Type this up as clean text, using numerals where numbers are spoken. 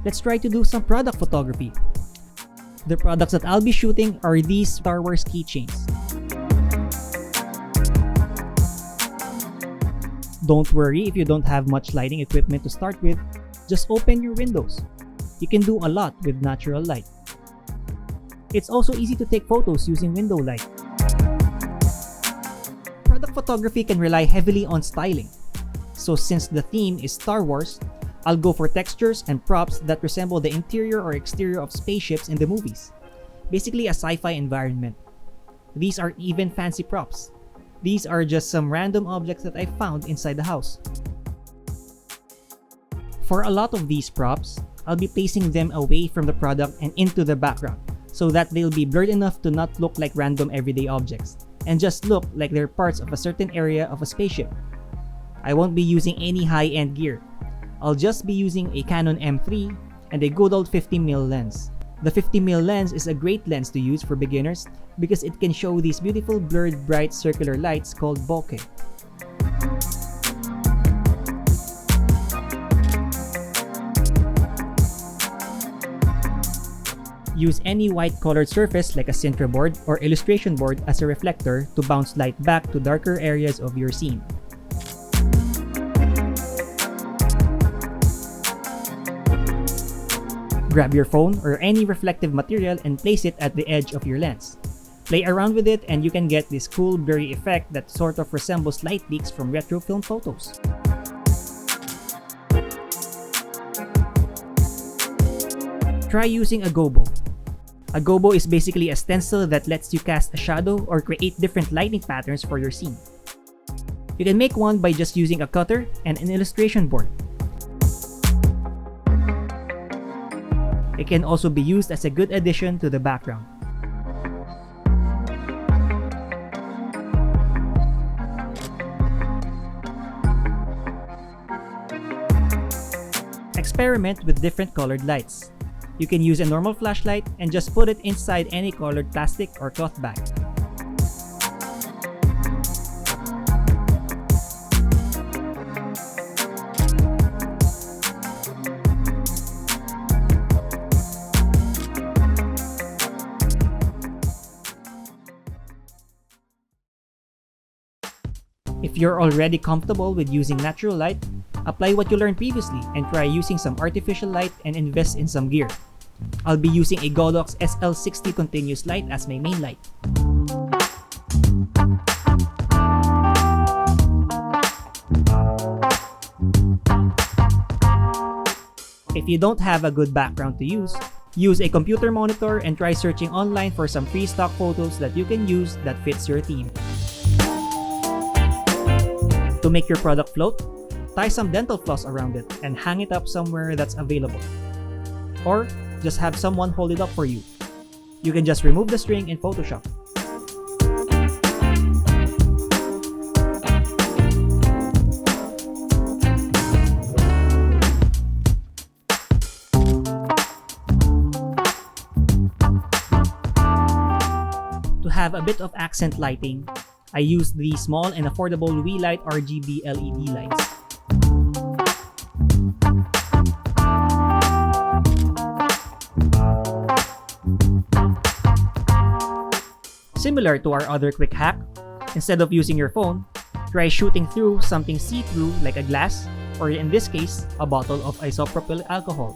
let's try to do some product photography. The products that I'll be shooting are these Star Wars keychains. Don't worry if you don't have much lighting equipment to start with, just open your windows. You can do a lot with natural light. It's also easy to take photos using window light. Product photography can rely heavily on styling. So since the theme is Star Wars, I'll go for textures and props that resemble the interior or exterior of spaceships in the movies. Basically a sci-fi environment. These aren't even fancy props. These are just some random objects that I found inside the house. For a lot of these props, I'll be placing them away from the product and into the background so that they'll be blurred enough to not look like random everyday objects and just look like they're parts of a certain area of a spaceship. I won't be using any high-end gear. I'll just be using a Canon M3 and a good old 50mm lens. The 50mm lens is a great lens to use for beginners because it can show these beautiful blurred bright circular lights called bokeh. Use any white colored surface like a Sintra board or illustration board as a reflector to bounce light back to darker areas of your scene. Grab your phone or any reflective material and place it at the edge of your lens. Play around with it and you can get this cool blurry effect that sort of resembles light leaks from retro film photos. Try using a Gobo. A Gobo is basically a stencil that lets you cast a shadow or create different lighting patterns for your scene. You can make one by just using a cutter and an illustration board. It can also be used as a good addition to the background. Experiment with different colored lights. You can use a normal flashlight and just put it inside any colored plastic or cloth bag. If you're already comfortable with using natural light, apply what you learned previously and try using some artificial light and invest in some gear. I'll be using a Godox SL60W continuous light as my main light. If you don't have a good background to use a computer monitor and try searching online for some free stock photos that you can use that fits your theme. To make your product float, tie some dental floss around it and hang it up somewhere that's available. Or just have someone hold it up for you. You can just remove the string in Photoshop. To have a bit of accent lighting, I used the small and affordable Weeylite Rgb LED lights. Similar to our other quick hack, instead of using your phone, try shooting through something see-through like a glass, or in this case, a bottle of isopropyl alcohol.